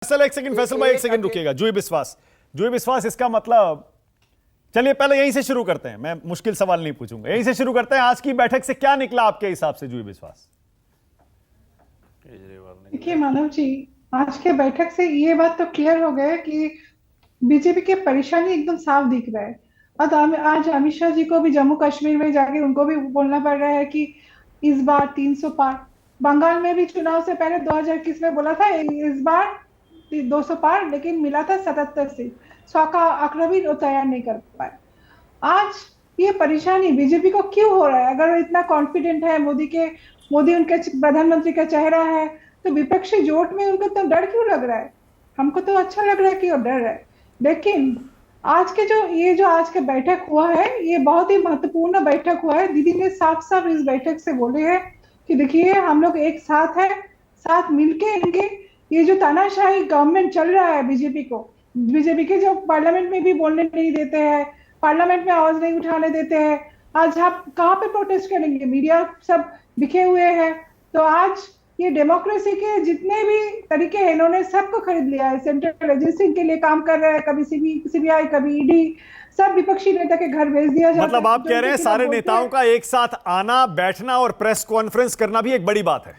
फैसल एक सेकंड, फैसल भाई एक सेकंड रुकिएगा। जुई विश्वास इसका मतलब, चलिए पहले यहीं से शुरू करते हैं, मैं मुश्किल सवाल नहीं पूछूंगा, यहीं से शुरू करते हैं। आज की बैठक से क्या निकला आपके हिसाब से जुई विश्वास? देखिए मानव जी, आज के बैठक से ये बात तो क्लियर हो गया कि बीजेपी की परेशानी एकदम साफ दिख रहा है। और आज अमित शाह जी को भी जम्मू कश्मीर में जाके उनको भी बोलना पड़ रहा है कि इस बार 300 पार। बंगाल में भी चुनाव से पहले 2021 में बोला था इस बार 200 पार, लेकिन मिला था 77 सीट। 100 का आंकड़ा भी वो तैयार नहीं कर पाए। आज ये परेशानी बीजेपी को क्यों हो रहा है? अगर वो इतना कॉन्फिडेंट है, मोदी उनके प्रधानमंत्री का चेहरा है, तो विपक्षी जोट में उनको तो डर क्यों लग रहा है? हमको तो अच्छा लग रहा है कि वो डर रहा है। लेकिन आज के जो आज के बैठक हुआ है, ये बहुत ही महत्वपूर्ण बैठक हुआ है। दीदी ने साफ साफ इस बैठक से बोले हैं कि देखिए हम लोग एक साथ है, साथ मिलके रहेंगे। ये जो तानाशाही गवर्नमेंट चल रहा है बीजेपी के जो पार्लियामेंट में भी बोलने नहीं देते हैं, पार्लियामेंट में आवाज नहीं उठाने देते हैं। आज आप कहाँ पे प्रोटेस्ट करेंगे? मीडिया सब बिखे हुए हैं। तो आज ये डेमोक्रेसी के जितने भी तरीके हैं, इन्होंने सबको खरीद लिया है। सेंट्रल एजेंसी के लिए काम कर रहे हैं, कभी सीबीआई, कभी ईडी, सब विपक्षी नेता के घर भेज दिया जाता है। मतलब आप कह रहे हैं सारे नेताओं का एक साथ आना, बैठना और प्रेस कॉन्फ्रेंस करना भी एक बड़ी बात है?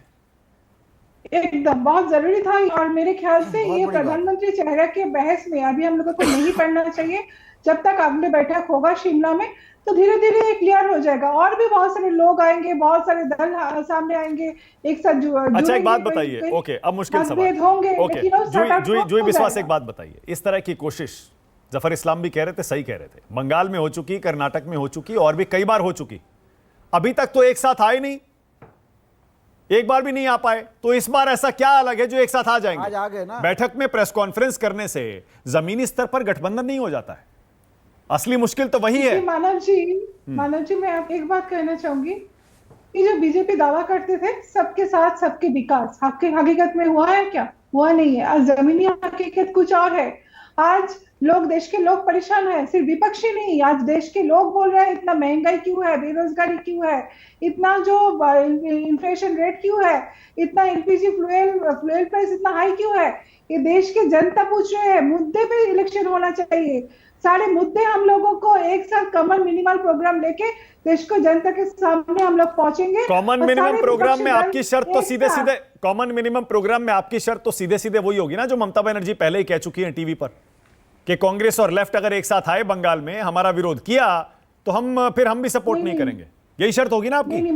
एकदम बहुत जरूरी था। और मेरे ख्याल से ये प्रधानमंत्री चेहरा के बहस में अभी हम लोगों को नहीं पढ़ना चाहिए। जब तक अगले बैठक होगा शिमला में, तो धीरे धीरे ये क्लियर हो जाएगा। और भी बहुत सारे लोग आएंगे, बहुत सारे दल सामने आएंगे, एक साथ अच्छा एक बात बताइए, ओके अब मुश्किल सवाल होंगे, ओके जुई विश्वास एक बात बताइए, इस तरह की कोशिश जफर इस्लाम भी कह रहे थे, सही कह रहे थे, बंगाल में हो चुकी, कर्नाटक में हो चुकी और भी कई बार हो चुकी, अभी तक तो एक साथ आए नहीं, एक बार भी नहीं आ पाए, तो इस बार ऐसा क्या अलग है जो एक साथ आ जाएंगे? आज आ गए ना। बैठक में प्रेस कॉन्फ्रेंस करने से जमीनी स्तर पर गठबंधन नहीं हो जाता है, असली मुश्किल तो वही है। मानव जी मैं आप एक बात कहना चाहूंगी कि जो बीजेपी दावा करते थे सबके साथ सबके विकास, हकीकत में हुआ है क्या? हुआ नहीं है। आज जमीनी हकीकत कुछ और है। आज देश के लोग परेशान है, सिर्फ विपक्षी नहीं, आज देश के लोग बोल रहे हैं इतना महंगाई क्यों है, बेरोजगारी क्यों है, इतना जो इन्फ्लेशन रेट क्यों है, इतना एलपीजी फ्यूल प्राइस इतना हाई क्यों है। ये देश की जनता पूछ रहे हैं। मुद्दे पे इलेक्शन होना चाहिए। सारे मुद्दे हम लोगों को एक साथ कॉमन मिनिमम प्रोग्राम लेके देश को जनता के सामने हम लोग पहुंचेंगे। कॉमन मिनिमम प्रोग्राम में आपकी शर्त तो सीधे सीधे, कॉमन मिनिमम प्रोग्राम में आपकी शर्त तो सीधे सीधे वही होगी ना जो ममता बनर्जी पहले ही कह चुकी है टीवी पर, कि कांग्रेस और लेफ्ट अगर एक साथ आए बंगाल में, हमारा विरोध किया तो फिर हम भी सपोर्ट नहीं करेंगे, यही शर्त होगी ना आपकी? नहीं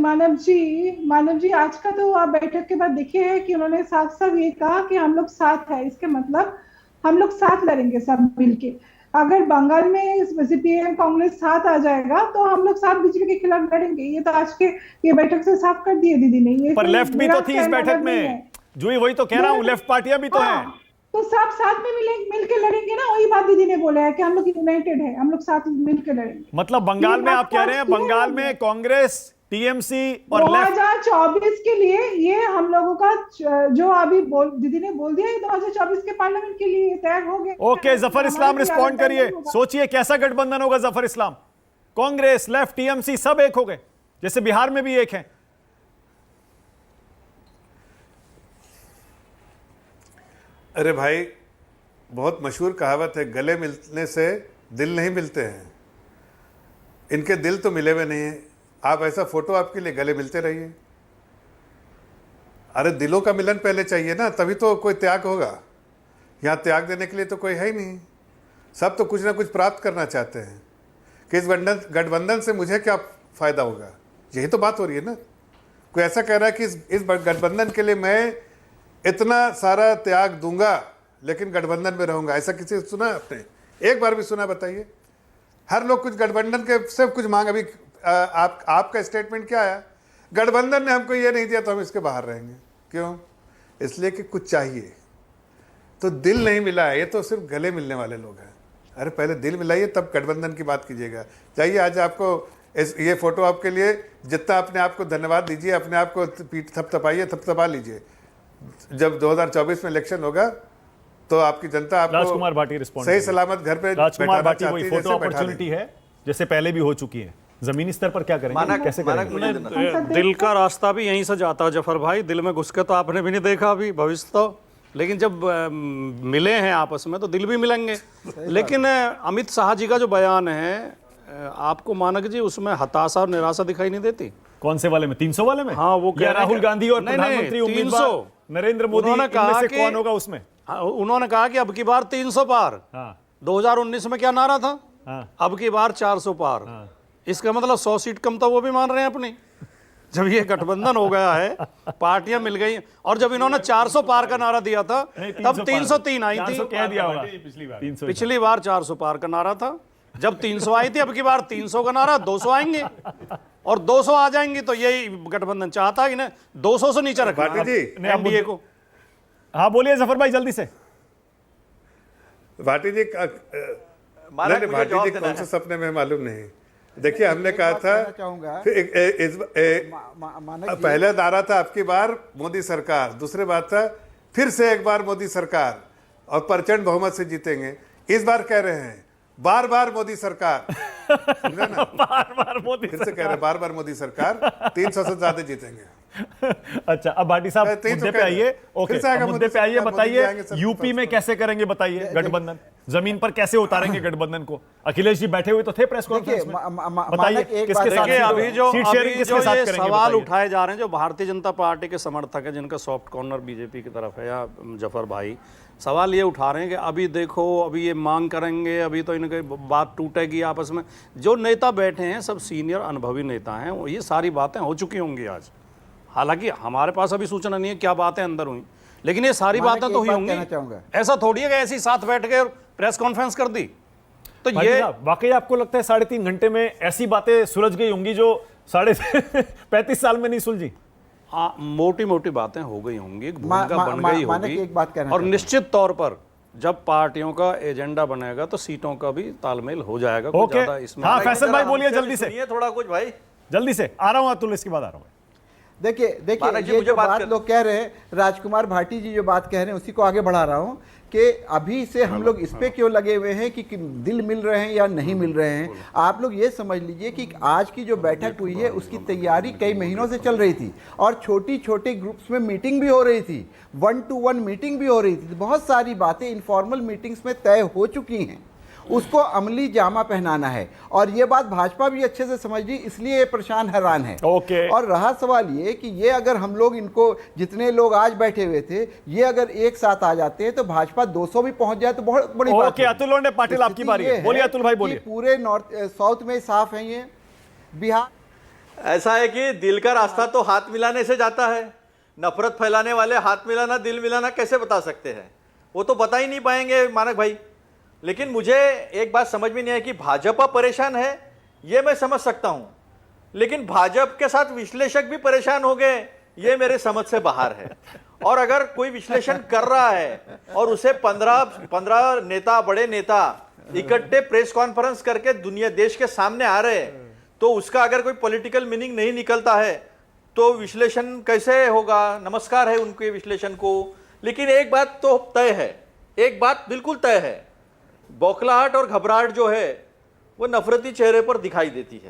मानव जी आज का तो आप बैठक के बाद देखिए है कि उन्होंने साफ साफ ये कहा कि हम लोग साथ है। इसके मतलब हम लोग साथ लड़ेंगे सब मिलके। अगर बंगाल में सीपीएम कांग्रेस साथ आ जाएगा तो हम लोग साथ बीजेपी के खिलाफ लड़ेंगे। ये तो आज के ये बैठक से साफ कर दिए दीदी ने। ये पर लेफ्ट भी तो थी इस बैठक में, जो वही तो कह रहा हूं, लेफ्ट पार्टियां भी तो हैं। तो सब साथ में मिलके लड़ेंगे ना। वही बात दीदी ने बोला है कि हम लोग यूनाइटेड है, हम लोग साथ मिलकर लड़ेंगे। मतलब बंगाल में आप कह रहे हैं बंगाल में कांग्रेस, टीएमसी और 2024 के लिए ये हम लोगों का जो अभी दीदी ने बोल दिया, 2024 के पार्लियामेंट के लिए तैयार हो गए। ओके जफर इस्लाम रिस्पॉन्ड करिए, सोचिए कैसा गठबंधन होगा जफर इस्लाम? कांग्रेस, लेफ्ट, टीएमसी सब एक हो गए, जैसे बिहार में भी एक है। अरे भाई, बहुत मशहूर कहावत है, गले मिलने से दिल नहीं मिलते हैं। इनके दिल तो मिले हुए नहीं हैं। आप ऐसा फोटो आपके लिए, गले मिलते रहिए। अरे दिलों का मिलन पहले चाहिए ना, तभी तो कोई त्याग होगा। यहाँ त्याग देने के लिए तो कोई है ही नहीं। सब तो कुछ ना कुछ प्राप्त करना चाहते हैं कि इस गठबंधन से मुझे क्या फ़ायदा होगा, यही तो बात हो रही है ना। कोई ऐसा कह रहा है कि इस गठबंधन के लिए मैं इतना सारा त्याग दूंगा लेकिन गठबंधन में रहूंगा। ऐसा किसी सुना आपने? एक बार भी सुना? बताइए। हर लोग कुछ गठबंधन के सब कुछ मांग। अभी आपका स्टेटमेंट क्या आया? गठबंधन ने हमको ये नहीं दिया तो हम इसके बाहर रहेंगे। क्यों? इसलिए कि कुछ चाहिए। तो दिल नहीं मिला है, ये तो सिर्फ गले मिलने वाले लोग हैं। अरे पहले दिल मिलाइए तब गठबंधन की बात कीजिएगा। चाहिए आज आपको ये फोटो आपके लिए, जितना अपने आप को धन्यवाद दीजिए, अपने आप को पीठ थपथपाइए, थपथपा लीजिए। जब 2024 में इलेक्शन होगा तो आपकी जनता आपको राजकुमार भाटी रिस्पॉन्ड सही सलामत घर पे राजकुमार भाटी वही बैठाना फोटो अपॉर्चुनिटी है जैसे पहले भी हो चुकी है। जमीनी स्तर पर क्या करेंगे, कैसे करेंगे? दिल का रास्ता भी यहीं से जाता है जफर भाई। दिल में घुस के तो आपने भी नहीं देखा अभी, भविष्य तो लेकिन जब मिले हैं आपस में तो दिल भी मिलेंगे। लेकिन अमित शाह जी का जो बयान है, आपको मानक जी उसमें हताशा और निराशा दिखाई नहीं देती? कौन से वाले में, 300 वाले में? हाँ, वो कह या रहे हैं राहुल कि- गांधी और नहीं, प्रधानमंत्री 300 उम्मीदवार नरेंद्र मोदी, उन्होंने इनमें कहा से कि- कौन होगा उसमें? हाँ, उन्होंने कहा कि अब की बार 300 पार। हाँ 2019 में क्या नारा था? हाँ अब की बार 400 पार। इसका मतलब 100 सीट कम तो वो भी मान रहे हैं अपनी। जब ये गठबंधन हो गया है, पार्टियां मिल गई, और जब इन्होंने 400 पार का नारा दिया था तब 303 आई थी। कह दिया होगा पिछली बार 300। पिछली बार 400 पार का नारा था, जब 300 आई थी। अब की बार 300 का नारा, 200 आएंगे और 200 आ जाएंगी। तो यही गठबंधन चाहता है कि ना 200 से नीचे रखना भाटी जी, एनडीए को। हाँ बोलिए जफर भाई जल्दी से। भाटी जी मानक नहीं, मुझे भाटी जवाब जी देना कौन है। से सपने में मालूम नहीं। देखिए हमने कहा बात था कहना चाहूंगा। फिर मानक जी, पहले नारा था आपकी बार मोदी सरकार, दूसरी बात था फिर से एक बार मोदी सरकार और प्रचंड बहुमत से जीतेंगे। इस बार कह रहे हैं बार बार मोदी सरकार, समझे ना? बार बार मोदी फिर से कह रहे हैं बार बार मोदी सरकार, 300 से ज्यादा जीतेंगे। अच्छा अब भाटी साहब मैं 300 मुद्दे पे कह आइए। रहा हूं। ओके फिर से आएगा अब मुद्दे मोदी पे आइए, सरकार, मोदी जी बताइए आएंगे, सब यूपी में कुछ। कैसे करेंगे बताइए गठबंधन, जमीन पर कैसे उतारेंगे गठबंधन को? अखिलेश जी बैठे हुए तो थे प्रेस देखिए, कॉन्फ्रेंस में, मानक बताइए एक किसके बात साथ देखिए, अभी जो सीट शेयरिंग अभी किसके जो साथ ये करेंगे सवाल बताइए। उठाए जा रहे हैं, जो भारतीय जनता पार्टी के समर्थक है जिनका सॉफ्ट कॉर्नर बीजेपी की तरफ है, या जफर भाई सवाल ये उठा रहे हैं कि अभी देखो, अभी ये मांग करेंगे, अभी तो इनकी बात टूटेगी आपस में। जो नेता बैठे हैं सब सीनियर अनुभवी नेता हैं, ये सारी बातें हो चुकी होंगी आज। हालांकि हमारे पास अभी सूचना नहीं है क्या बातें अंदर हुई, लेकिन ये सारी मानक बातें तो एक हुई बात होंगी। कहना चाहूंगा। ऐसा थोड़ी है कि ऐसी साथ बैठ के प्रेस कॉन्फ्रेंस कर दी। तो भाटी ये साहब, वाकई आपको लगता है 3.5 घंटे में ऐसी बातें सुलझ गई होंगी जो 35 साल में नहीं सुलझी? मोटी मोटी बातें हो गई होंगी, एक मा- भूमिका मा- बन मा- गई मानक होगी। एक बात कहना और चाहता हूं। निश्चित तौर पर जब पार्टियों का एजेंडा बनेगा तो सीटों का भी तालमेल हो जाएगा। कोई ओके ज्यादा इसमें हाँ फैसल भाई बोलिए हमसे भी जल्दी से, सुनिए थोड़ा कुछ भाई। जल्दी से आ रहा हूं अतुल, इसके बाद आ रहा हूं। देखिए मानक जी, ये मुझे जो बात बात कर- लोग कह रहे हैं, राजकुमार भाटी जी जो बात कह रहे हैं उसी को आगे बढ़ा रहा हूं कि अभी से हम लोग इस पे क्यों लगे हुए हैं कि दिल मिल रहे हैं या नहीं मिल रहे हैं। आप लोग ये समझ लीजिए कि आज की जो बैठक हुई है उसकी तैयारी कई महीनों से चल रही थी और छोटी छोटे ग्रुप्स में मीटिंग भी हो रही थी, 1-to-1 मीटिंग भी हो रही थी। बहुत सारी बातें इनफॉर्मल मीटिंग्स में तय हो चुकी हैं, उसको अमली जामा पहनाना है। और ये बात भाजपा भी अच्छे से समझ ली, इसलिए ये परेशान हैरान है। ओके। और रहा सवाल ये कि ये अगर हम लोग इनको, जितने लोग आज बैठे हुए थे, ये अगर एक साथ आ जाते हैं तो भाजपा 200 भी पहुंच जाए तो बहुत बड़ी बात ओके, होगी। अतुल लोंढे पाटिल, आपकी स्थिति बारी है। ये बोलिए अतुल भाई, बोलिए। कि पूरे साउथ में साफ है ये, बिहार ऐसा है कि दिल का रास्ता तो हाथ मिलाने से जाता है। नफरत फैलाने वाले हाथ मिलाना दिल मिलाना कैसे बता सकते हैं? वो तो बता ही नहीं पाएंगे मानक भाई। लेकिन मुझे एक बात समझ में नहीं आई कि भाजपा परेशान है, ये मैं समझ सकता हूं, लेकिन भाजपा के साथ विश्लेषक भी परेशान हो गए, ये मेरे समझ से बाहर है। और अगर कोई विश्लेषण कर रहा है और उसे 15 नेता, बड़े नेता इकट्ठे प्रेस कॉन्फ्रेंस करके दुनिया देश के सामने आ रहे हैं, तो उसका अगर कोई पॉलिटिकल मीनिंग नहीं निकलता है तो विश्लेषण कैसे होगा? नमस्कार है उनके विश्लेषण को। लेकिन एक बात तो तय है, एक बात बिल्कुल तय है, बौखलाहट और घबराहट जो है वो नफरती चेहरे पर दिखाई देती है।